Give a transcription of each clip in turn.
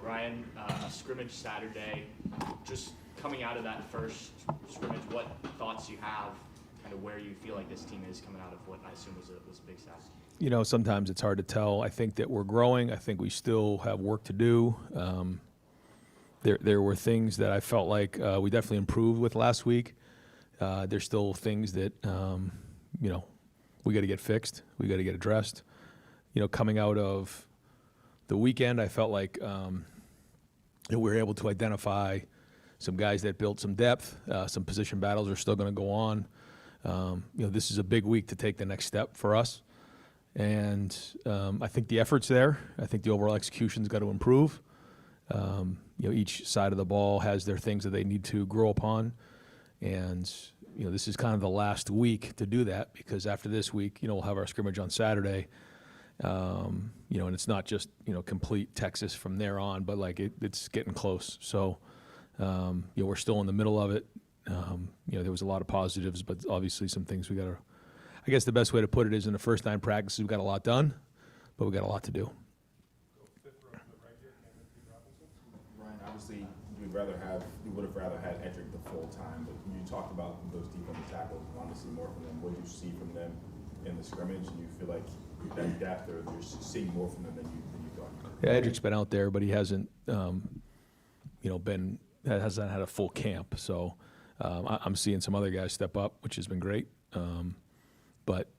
Ryan, a scrimmage Saturday, just coming out of that first scrimmage, what thoughts you have, kind of where you feel like this team is coming out of what I assume was a big Saturday? You know, sometimes it's hard to tell. I think that we're growing. I think we still have work to do. There were things that I felt like we definitely improved with last week. There's still things that, we got to get fixed. We got to get addressed. You know, coming out of the weekend, I felt like we were able to identify some guys that built some depth. Some position battles are still going to go on. This is a big week to take the next step for us. And I think the effort's there. I think the overall execution's got to improve. Each side of the ball has their things that they need to grow upon. And, this is kind of the last week to do that, because after this week, we'll have our scrimmage on Saturday. And it's not just, complete Texas from there on, but like it's getting close. So, we're still in the middle of it. There was a lot of positives, but obviously some things we got to, I guess the best way to put it is in the first 9 practices, we got a lot done, but we got a lot to do. Ryan, obviously, you would have rather had Edric the full time, but you talked about those defensive tackles. You want to see more from them. What do you see from them in the scrimmage? And you feel like that depth, or you're seeing more from them than you thought? Yeah, Edric's been out there, but he hasn't, hasn't had a full camp. So I'm seeing some other guys step up, which has been great. But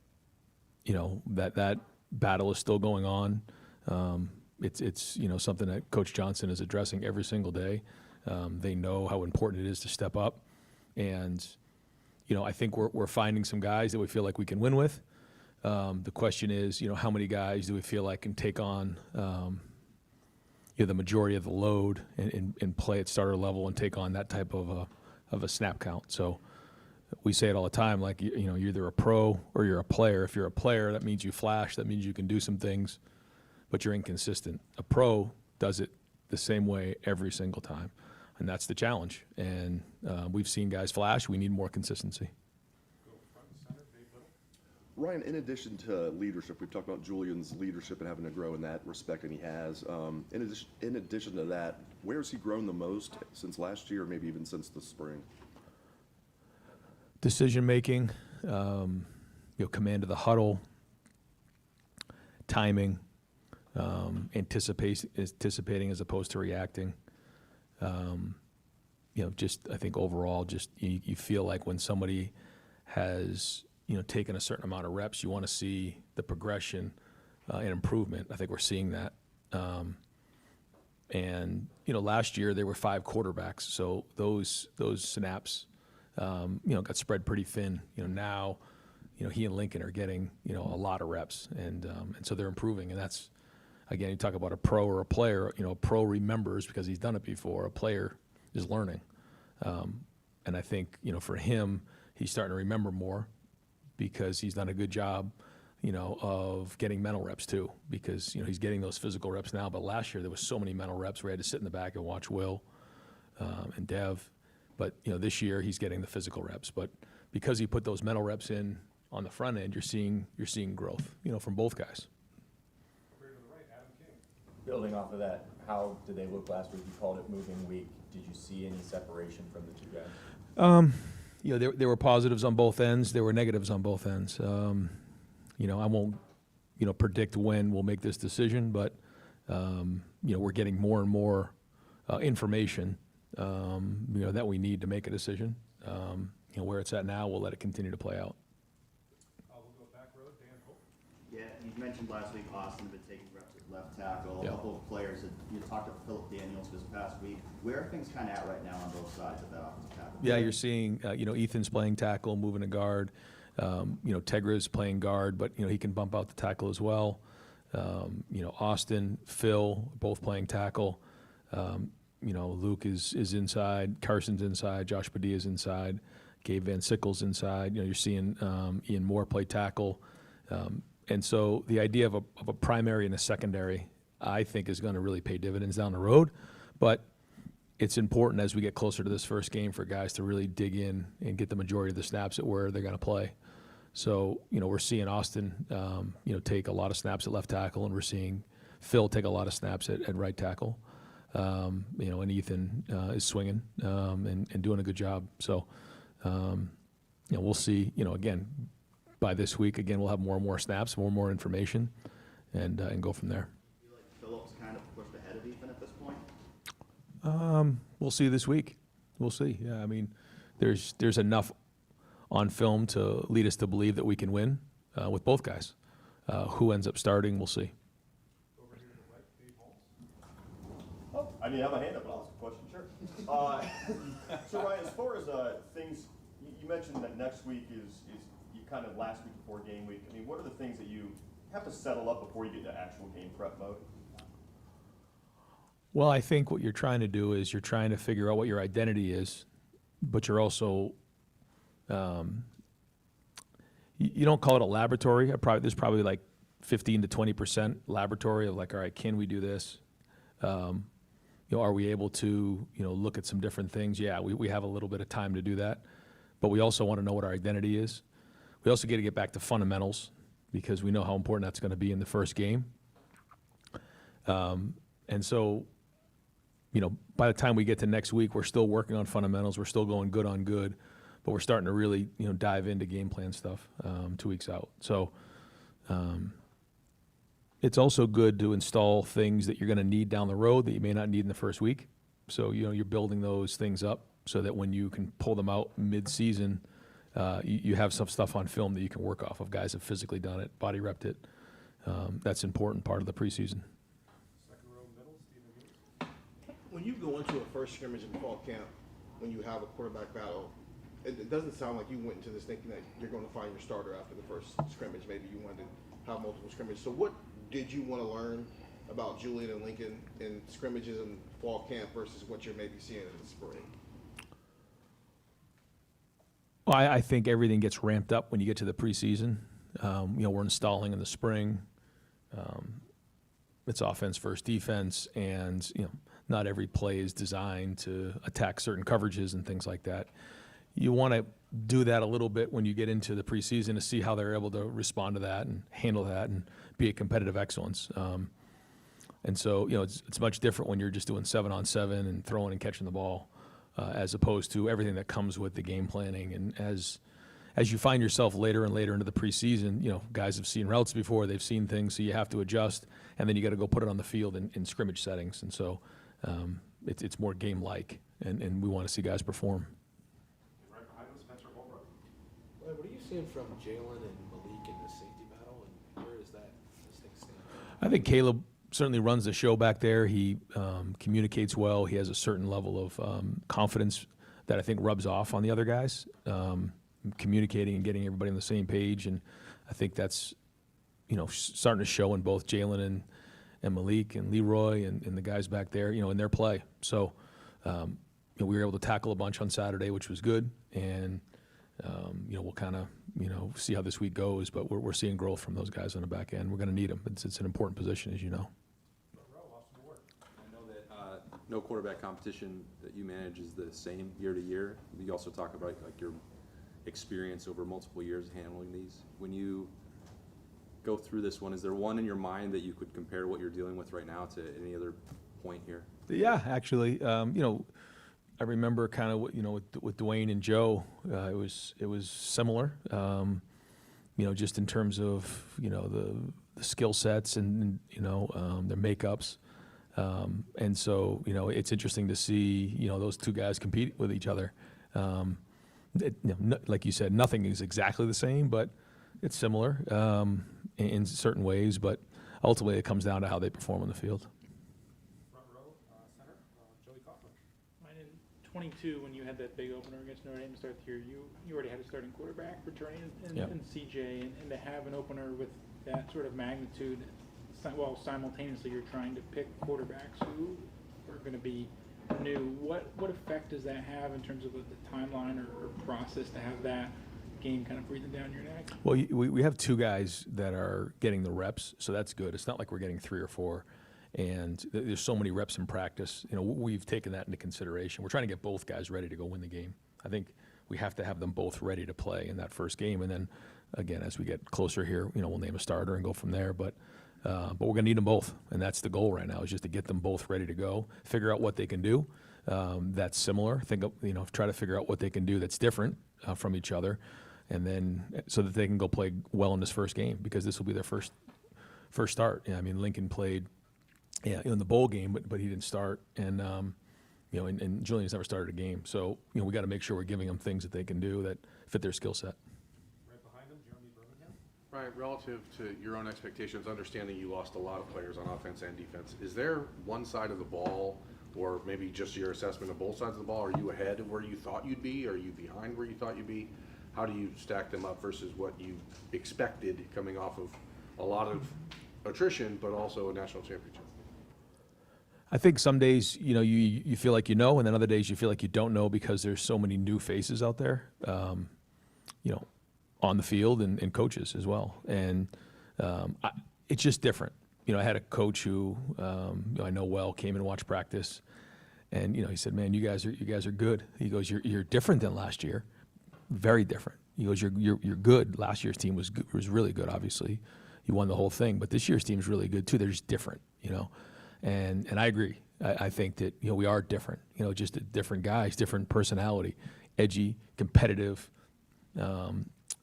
that battle is still going on. It's something that Coach Johnson is addressing every single day. They know how important it is to step up, and I think we're finding some guys that we feel like we can win with. The question is, how many guys do we feel like can take on the majority of the load and play at starter level and take on that type of a snap count. So we say it all the time, like, you're either a pro or you're a player. If you're a player, that means you flash, that means you can do some things, but you're inconsistent. A pro does it the same way every single time, and that's the challenge. And we've seen guys flash. We need more consistency. Ryan, in addition to leadership, we've talked about Julian's leadership and having to grow in that respect, and he has. In addition to that, where has he grown the most since last year, or maybe even since the spring? Decision making, command of the huddle, timing, anticipating as opposed to reacting. Just I think overall, just you feel like when somebody has taken a certain amount of reps, you want to see the progression and improvement. I think we're seeing that. And last year there were 5 quarterbacks, so those snaps got spread pretty thin. Now he and Lincoln are getting a lot of reps, and so they're improving. And that's, again, you talk about a pro or a player. A pro remembers because he's done it before. A player is learning, and I think for him, he's starting to remember more because he's done a good job of getting mental reps too, because he's getting those physical reps now. But last year there was so many mental reps where he had to sit in the back and watch Will and Dev. But this year he's getting the physical reps. But because he put those mental reps in on the front end, you're seeing growth from both guys. Building off of that, how did they look last week? You called it moving week. Did you see any separation from the 2 guys? There were positives on both ends. There were negatives on both ends. I won't, predict when we'll make this decision, but we're getting more and more information, that we need to make a decision. Where it's at now, we'll let it continue to play out. We'll go back road, Dan Holt. Yeah, you mentioned last week Austin had been taking reps at left tackle. Yeah. A couple of players you talked to Philip Daniels this past week. Where are things kind of at right now on both sides of that offensive tackle? Yeah, you're seeing, Ethan's playing tackle, moving to guard. Tegra's playing guard, but, he can bump out the tackle as well. Austin, Phil, both playing tackle. Luke is inside. Carson's inside. Josh Padilla's inside. Gabe Van Sickle's inside. You're seeing Ian Moore play tackle. And so the idea of a primary and a secondary, I think, is going to really pay dividends down the road. But it's important as we get closer to this first game for guys to really dig in and get the majority of the snaps at where they're going to play. So, we're seeing Austin, take a lot of snaps at left tackle, and we're seeing Phil take a lot of snaps at right tackle. And Ethan is swinging and doing a good job. So, we'll see. Again, by this week, again, we'll have more and more snaps, more and more information, and go from there. I feel like Phillips kind of pushed ahead of Ethan at this point. We'll see this week. We'll see. Yeah, I mean, there's enough on film to lead us to believe that we can win with both guys. Who ends up starting, we'll see. Over here to the right, Dave Holmes. Oh, I didn't have my hand up, but I'll ask a question, sure. So Ryan, as far as things, you mentioned that next week is you kind of last week before game week. I mean, what are the things that you have to settle up before you get into actual game prep mode? Well, I think what you're trying to do is you're trying to figure out what your identity is, but you're also, you don't call it a laboratory. There's probably like 15 to 20% laboratory of like, all right, can we do this? Are we able to, look at some different things? Yeah, we have a little bit of time to do that, but we also want to know what our identity is. We also get to get back to fundamentals because we know how important that's going to be in the first game. And so, by the time we get to next week, we're still working on fundamentals. We're still going good on good, but we're starting to really, dive into game plan stuff 2 weeks out. So it's also good to install things that you're going to need down the road that you may not need in the first week. So, you're building those things up so that when you can pull them out mid-season, you have some stuff on film that you can work off of. Guys have physically done it, body repped it. That's an important part of the preseason. Second row middle, Stephen Hughes. When you go into a first scrimmage in fall camp, when you have a quarterback battle, it doesn't sound like you went into this thinking that you're going to find your starter after the first scrimmage. Maybe you wanted to have multiple scrimmages. So what did you want to learn about Julian and Lincoln in scrimmages in fall camp versus what you're maybe seeing in the spring? Well, I think everything gets ramped up when you get to the preseason. We're installing in the spring. It's offense versus defense, and not every play is designed to attack certain coverages and things like that. You want to do that a little bit when you get into the preseason to see how they're able to respond to that and handle that and be a competitive excellence. And so, it's much different when you're just doing 7-on-7 and throwing and catching the ball, as opposed to everything that comes with the game planning. And as you find yourself later and later into the preseason, guys have seen routes before, they've seen things, so you have to adjust, and then you got to go put it on the field in scrimmage settings. And so it's more game-like, and we want to see guys perform. Right behind him, Spencer Holbrook. What are you seeing from Jalen and Malik in the safety battle, and where does this thing stand? I think Caleb certainly runs the show back there. He communicates well. He has a certain level of confidence that I think rubs off on the other guys, communicating and getting everybody on the same page. And I think that's, starting to show in both Jalen and Malik and Leroy and the guys back there, in their play. So, we were able to tackle a bunch on Saturday, which was good. And, we'll kind of, see how this week goes. But we're seeing growth from those guys on the back end. We're going to need them. It's an important position, as you know. Front row, Austin Ward. I know that no quarterback competition that you manage is the same year to year. You also talk about like your experience over multiple years handling these. When you go through this one, is there one in your mind that you could compare what you're dealing with right now to any other point here? Yeah, actually, I remember kind of with Dwayne and Joe, it was similar. Just in terms of the skill sets and their makeups, and so it's interesting to see those two guys compete with each other. Like you said, nothing is exactly the same, but it's similar in certain ways. But ultimately, it comes down to how they perform on the field. Front row, center, Joey Kaufman. Mine in 22, when you had that big opener against Notre Dame to start the year, you already had a starting quarterback returning and CJ, and to have an opener with that sort of magnitude, while simultaneously you're trying to pick quarterbacks who are going to be new. What effect does that have in terms of the timeline or process to have that game kind of breathing down your neck? Well, we have two guys that are getting the reps, so that's good. It's not like we're getting 3 or 4, and there's so many reps in practice. We've taken that into consideration. We're trying to get both guys ready to go win the game. I think we have to have them both ready to play in that first game, and then again, as we get closer here, we'll name a starter and go from there. But But we're going to need them both, and that's the goal right now, is just to get them both ready to go, figure out what they can do that's similar, try to figure out what they can do that's different from each other, and then so that they can go play well in this first game, because this will be their first start. I mean, Lincoln played in the bowl game, but he didn't start, and and Julian's never started a game. So we got to make sure we're giving them things that they can do that fit their skill set. Right behind him, Jeremy Birmingham. Right, relative to your own expectations, understanding you lost a lot of players on offense and defense, is there one side of the ball, or maybe just your assessment of both sides of the ball? Are you ahead of where you thought you'd be? Are you behind where you thought you'd be? How do you stack them up versus what you expected coming off of a lot of attrition, but also a national championship? I think some days, you feel like and then other days you feel like you don't know, because there's so many new faces out there, on the field and coaches as well. And it's just different. I had a coach who I know well, came and watched practice, and he said, "Man, you guys are good." He goes, "You're different than last year, very different." He goes, "You're good. Last year's team was really good. Obviously, you won the whole thing, but this year's team is really good too. They're just different, And I agree. I think that we are different. Just different guys, different personality, edgy, competitive.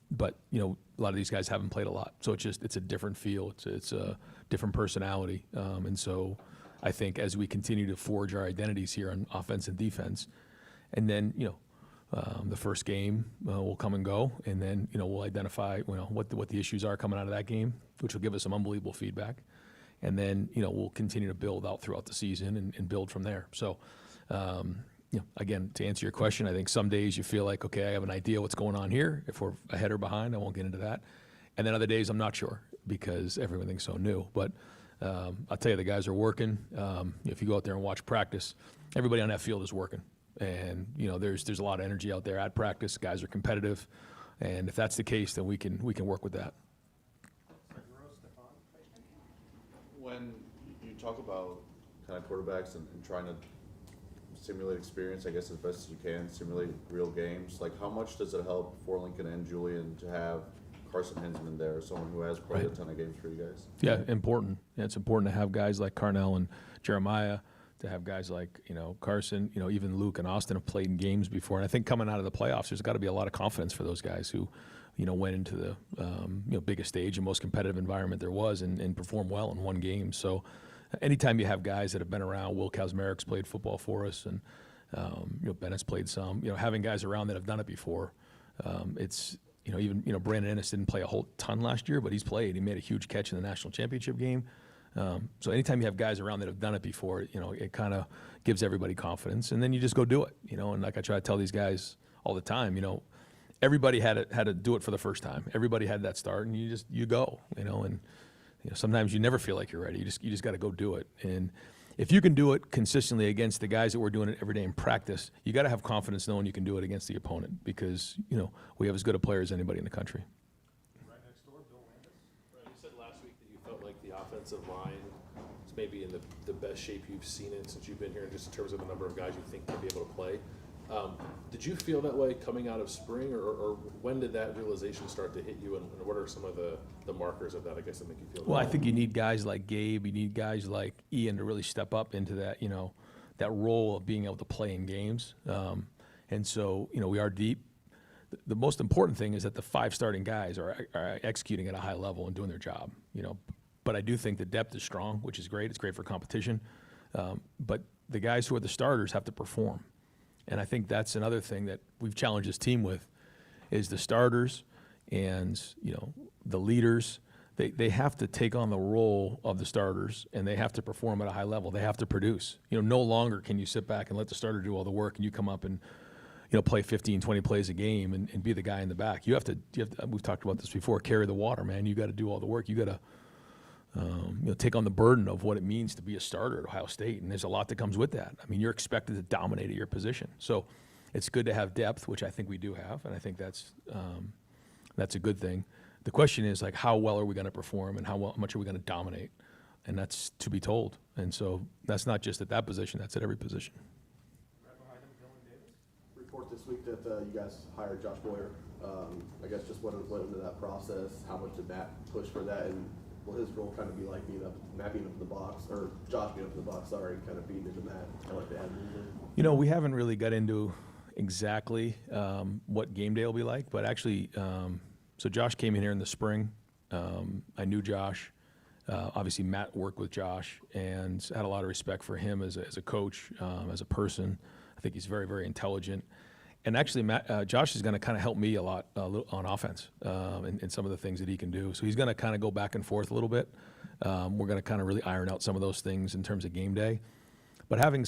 But a lot of these guys haven't played a lot, so it's a different feel. It's a different personality. And so I think as we continue to forge our identities here on offense and defense, and then the first game will come and go, and then we'll identify what the issues are coming out of that game, which will give us some unbelievable feedback. And then, we'll continue to build out throughout the season and build from there. So, again, to answer your question, I think some days you feel like, okay, I have an idea what's going on here. If we're ahead or behind, I won't get into that. And then other days I'm not sure, because everything's so new. But I'll tell you, the guys are working. If you go out there and watch practice, everybody on that field is working. And, there's a lot of energy out there at practice. Guys are competitive. And if that's the case, then we can work with that. When you talk about kind of quarterbacks and trying to simulate experience, I guess as best as you can, simulate real games, like how much does it help for Lincoln and Julian to have Carson Hinsman there, someone who has played a ton of games for you guys? Yeah, important. Yeah, it's important to have guys like Carnell and Jeremiah, to have guys like, Carson, even Luke and Austin have played in games before. And I think coming out of the playoffs, there's got to be a lot of confidence for those guys who went into the biggest stage and most competitive environment there was, and performed well in one game. So anytime you have guys that have been around, Will Kazmarek's played football for us, and Bennett's played some, having guys around that have done it before, it's, even, Brandon Ennis didn't play a whole ton last year, but he's played. He made a huge catch in the national championship game. So anytime you have guys around that have done it before, it kind of gives everybody confidence, and then you just go do it, and like I try to tell these guys all the time, everybody had to do it for the first time. Everybody had that start, and you go, and sometimes you never feel like you're ready. You just got to go do it. And if you can do it consistently against the guys that we're doing it every day in practice, you got to have confidence knowing you can do it against the opponent, because we have as good a player as anybody in the country. Right next door, Bill Landis. Right, you said last week that you felt like the offensive line is maybe in the best shape you've seen it since you've been here, just in terms of the number of guys you think can be able to play. Did you feel that way coming out of spring, or when did that realization start to hit you, and what are some of the markers of that, I guess, that make you feel Well, I think you need guys like Gabe, you need guys like Ian to really step up into that, that role of being able to play in games. And so, we are deep. The most important thing is that the 5 starting guys are executing at a high level and doing their job, But I do think the depth is strong, which is great. It's great for competition. But the guys who are the starters have to perform. And I think that's another thing that we've challenged this team with, is the starters and, the leaders, they have to take on the role of the starters, and they have to perform at a high level. They have to produce. No longer can you sit back and let the starter do all the work, and you come up and, play 15, 20 plays a game and be the guy in the back. You have to, we've talked about this before, carry the water, man. You got to do all the work. You got to, take on the burden of what it means to be a starter at Ohio State, and there's a lot that comes with that. I mean, you're expected to dominate at your position. So it's good to have depth, which I think we do have, and I think that's a good thing. The question is, like, how well are we going to perform, and how much are we going to dominate? And that's to be told. And so that's not just at that position, that's at every position. Right behind him, Dylan Davis. Report this week that you guys hired Josh Boyer. I guess just what went into that process, how much did that push for that, and will his role kind of be like mapping up the box, or Josh being up in the box, sorry, kind of being into that? I like to add You know, we haven't really got into exactly what game day will be like, but actually, so Josh came in here in the spring. I knew Josh. Obviously, Matt worked with Josh and had a lot of respect for him as a coach, as a person. I think he's very, very intelligent. And actually, Josh is going to kind of help me a lot on offense and some of the things that he can do. So he's going to kind of go back and forth a little bit. We're going to kind of really iron out some of those things in terms of game day. But having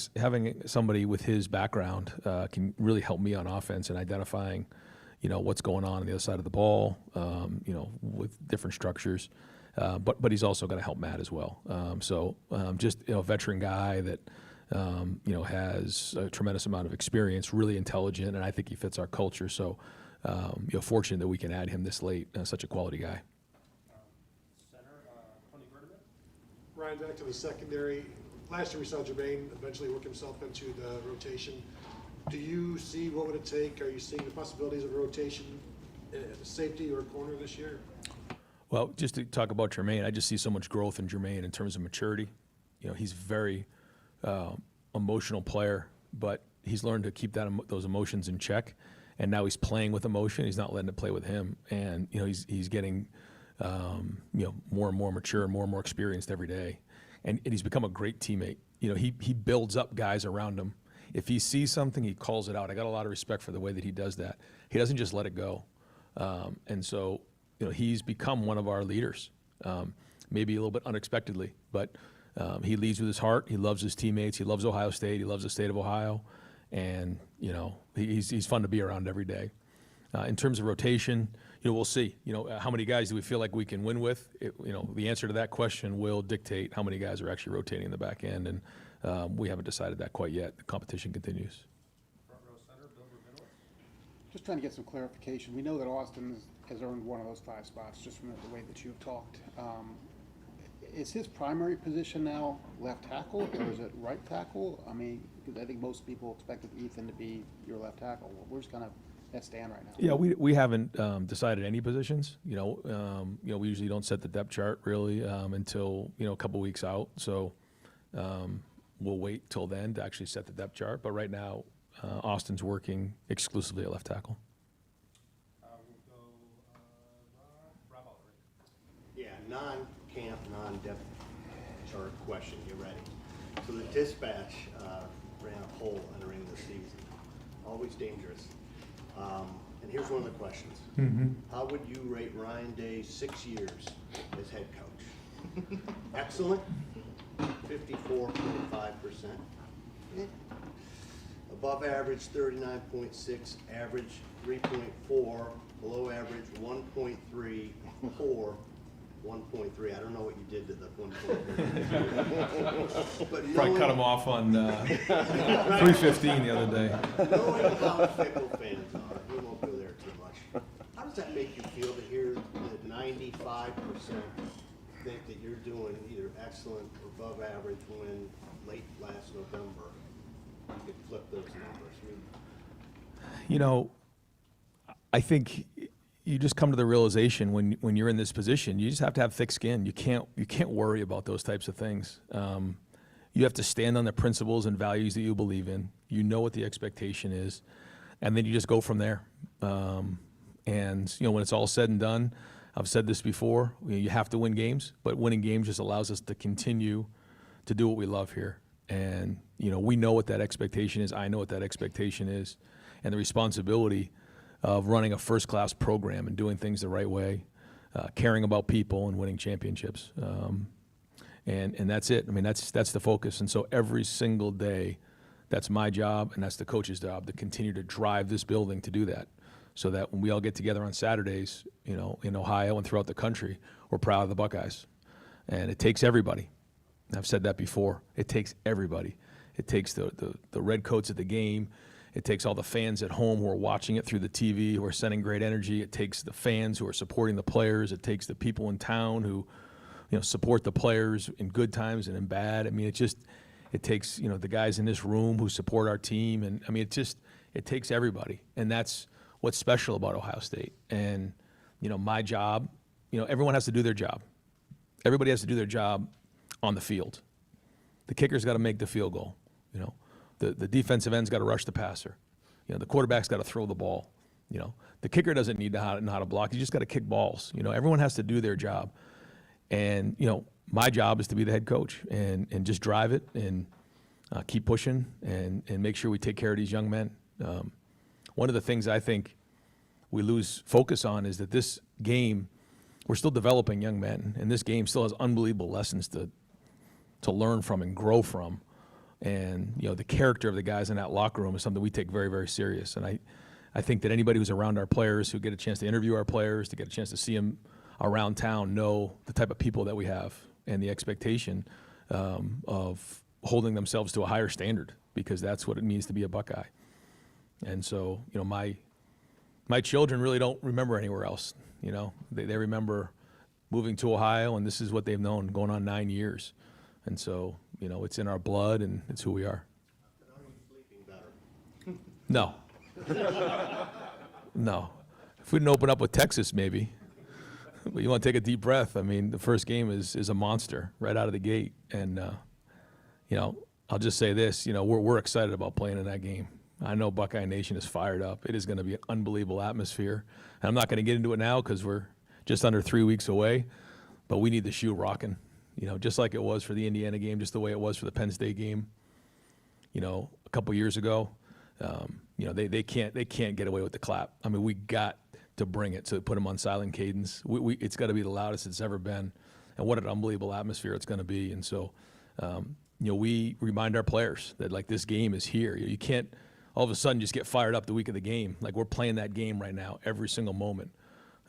somebody with his background can really help me on offense and identifying, what's going on the other side of the ball, with different structures. But he's also going to help Matt as well. Just a veteran guy that has a tremendous amount of experience, really intelligent, and I think he fits our culture. So, fortunate that we can add him this late. Such a quality guy. Center, Tony Verdeman. Ryan, back to the secondary. Last year we saw Jermaine eventually work himself into the rotation. Do you see what would it take? Are you seeing the possibilities of rotation at safety or corner this year? Well, just to talk about Jermaine, I just see so much growth in Jermaine in terms of maturity. He's very emotional player, but he's learned to keep those emotions in check. And now he's playing with emotion. He's not letting it play with him. And he's getting more and more mature and more experienced every day. And he's become a great teammate. He builds up guys around him. If he sees something, he calls it out. I got a lot of respect for the way that he does that. He doesn't just let it go. And so, he's become one of our leaders, maybe a little bit unexpectedly, but he leads with his heart. He loves his teammates. He loves Ohio State. He loves the state of Ohio. And, he's fun to be around every day. In terms of rotation, we'll see. How many guys do we feel like we can win with? The answer to that question will dictate how many guys are actually rotating in the back end. And we haven't decided that quite yet. The competition continues. Front row center, Bill Rabinowitz. Just trying to get some clarification. We know that Austin has earned one of those 5 spots just from the way that you've talked. Is his primary position now left tackle, or is it right tackle? I mean, because I think most people expected Ethan to be your left tackle. Where's kind of that stand right now? Yeah, we haven't decided any positions. We usually don't set the depth chart really until a couple weeks out. So we'll wait till then to actually set the depth chart. But right now, Austin's working exclusively at left tackle. We'll go Rob Oliver. Yeah, non-camp, non-depth chart question. You ready? So the dispatch ran a poll entering the season. Always dangerous. And here's one of the questions. How would you rate Ryan Day's 6 years as head coach? Excellent, 54.5%. Above average, 39.6. Average, 3.4. Below average, 1.3. Poor, 1.3. I don't know what you did to the 1.3. But Probably cut him off on 315 the other day. Knowing how fickle fans are, we won't go there too much. How does that make you feel to hear that 95% think that you're doing either excellent or above average when late last November you could flip those numbers? I think you just come to the realization when you're in this position, you just have to have thick skin. You can't worry about those types of things. You have to stand on the principles and values that you believe in. You know what the expectation is, and then you just go from there. And when it's all said and done, I've said this before, you have to win games, but winning games just allows us to continue to do what we love here. And we know what that expectation is. I know what that expectation is, and the responsibility of running a first-class program and doing things the right way, caring about people and winning championships. And that's it. I mean, that's the focus. And so every single day, that's my job and that's the coach's job to continue to drive this building to do that, so that when we all get together on Saturdays, in Ohio and throughout the country, we're proud of the Buckeyes. And it takes everybody. I've said that before. It takes everybody. It takes the red coats at the game. It takes all the fans at home who are watching it through the TV, who are sending great energy. It takes the fans who are supporting the players. It takes the people in town who, support the players in good times and in bad. I mean, it takes, the guys in this room who support our team. And I mean, it takes everybody. And that's what's special about Ohio State. And, my job, everyone has to do their job. everybody has to do their job on the field. The kicker's got to make the field goal. You know, the defensive end's got to rush the passer. You know, the quarterback's got to throw the ball. You know, the kicker doesn't need to know how to block. You just got to kick balls. You know, everyone has to do their job. And, you know, my job is to be the head coach and just drive it and keep pushing and make sure we take care of these young men. One of the things I think we lose focus on is that this game, we're still developing young men, and this game still has unbelievable lessons to learn from and grow from. And, you know, the character of the guys in that locker room is something we take very, very serious. And I think that anybody who's around our players, who get a chance to interview our players, to get a chance to see them around town, know the type of people that we have and the expectation of holding themselves to a higher standard, because that's what it means to be a Buckeye. And so, you know, my children really don't remember anywhere else. You know, they remember moving to Ohio, and this is what they've known going on 9 years. And so, you know, it's in our blood, and it's who we are. No. No. If we didn't open up with Texas, maybe. But you want to take a deep breath. I mean, the first game is a monster right out of the gate. And, you know, I'll just say this, you know, we're excited about playing in that game. I know Buckeye Nation is fired up. It is going to be an unbelievable atmosphere. And I'm not going to get into it now because we're just under 3 weeks away. But we need the shoe rocking, you know, just like it was for the Indiana game, just the way it was for the Penn State game, you know, a couple years ago. You know, they can't get away with the clap. I mean, we got to bring it to put them on silent cadence. It's got to be the loudest it's ever been, and what an unbelievable atmosphere it's going to be. And so, you know, we remind our players that, like, this game is here. You can't all of a sudden just get fired up the week of the game. Like, we're playing that game right now, every single moment.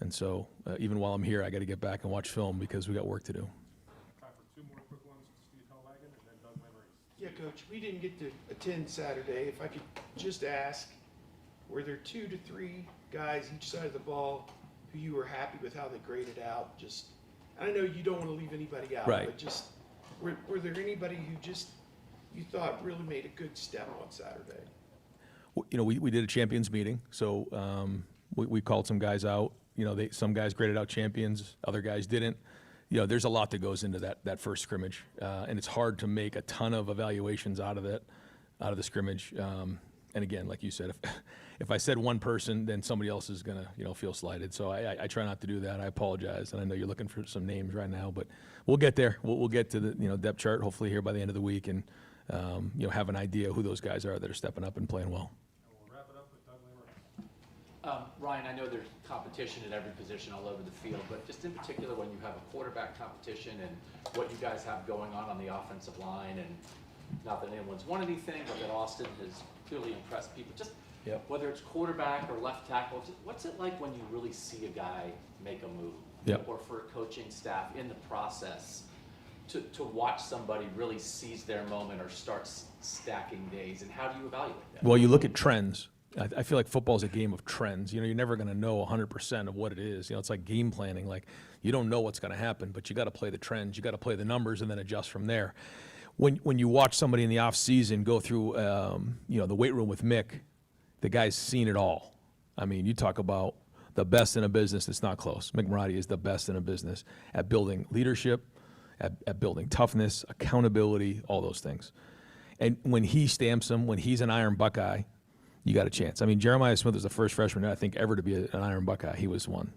And so, even while I'm here, I got to get back and watch film because we got work to do. Time for two more quick ones. Steve Hellwagon and then Doug Lemery. Yeah, Coach, we didn't get to attend Saturday. If I could just ask, were there 2 to 3 guys each side of the ball who you were happy with how they graded out? Just, I know you don't want to leave anybody out, Right. but just, were there anybody who just, you thought really made a good step on Saturday? You know, we did a champions meeting, so we called some guys out. You know, some guys graded out champions, other guys didn't. You know, there's a lot that goes into that first scrimmage, and it's hard to make a ton of evaluations out of the scrimmage. And again, like you said, if I said one person, then somebody else is gonna, you know, feel slighted. So I try not to do that. I apologize, and I know you're looking for some names right now, but we'll get there. We'll get to the, you know, depth chart hopefully here by the end of the week, and you know, have an idea who those guys are that are stepping up and playing well. And we'll wrap it up with Doug Lemery. Ryan, I know there's competition at every position all over the field, but just in particular when you have a quarterback competition and what you guys have going on the offensive line, and not that anyone's won anything, but that Austin has clearly impressed people. Just whether it's quarterback or left tackle, just what's it like when you really see a guy make a move? Yep. Or for a coaching staff in the process to watch somebody really seize their moment or start stacking days, and how do you evaluate that? Well, you look at trends. I feel like football is a game of trends. You know, you're never going to know 100% of what it is. You know, it's like game planning. Like, you don't know what's going to happen, but you got to play the trends. You got to play the numbers and then adjust from there. When you watch somebody in the off season go through, you know, the weight room with Mick, the guy's seen it all. I mean, you talk about the best in a business that's not close. Mick Marotti is the best in a business at building leadership, at building toughness, accountability, all those things. And when he stamps them, when he's an Iron Buckeye, you got a chance. I mean, Jeremiah Smith was the first freshman, I think, ever to be an Iron Buckeye. He was one.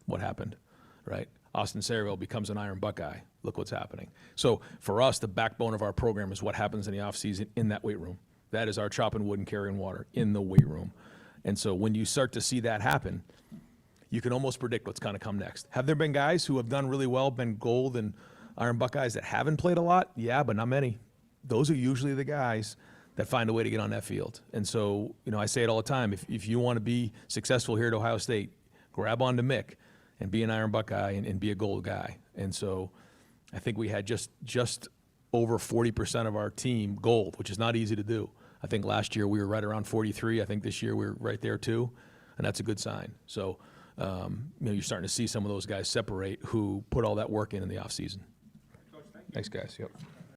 What happened, right? Austin Saraville becomes an Iron Buckeye. Look what's happening. So for us, the backbone of our program is what happens in the offseason in that weight room. That is our chopping wood and carrying water in the weight room. And so when you start to see that happen, you can almost predict what's going to come next. Have there been guys who have done really well, been gold and Iron Buckeyes that haven't played a lot? Yeah, but not many. Those are usually the guys that find a way to get on that field. And so, you know, I say it all the time. If you want to be successful here at Ohio State, grab onto Mick and be an Iron Buckeye and be a gold guy. And so I think we had just over 40% of our team gold, which is not easy to do. I think last year we were right around 43. I think this year we're right there too, and that's a good sign. So, you know, you're starting to see some of those guys separate who put all that work in the offseason. Coach, thank you. Thanks, guys. Yep.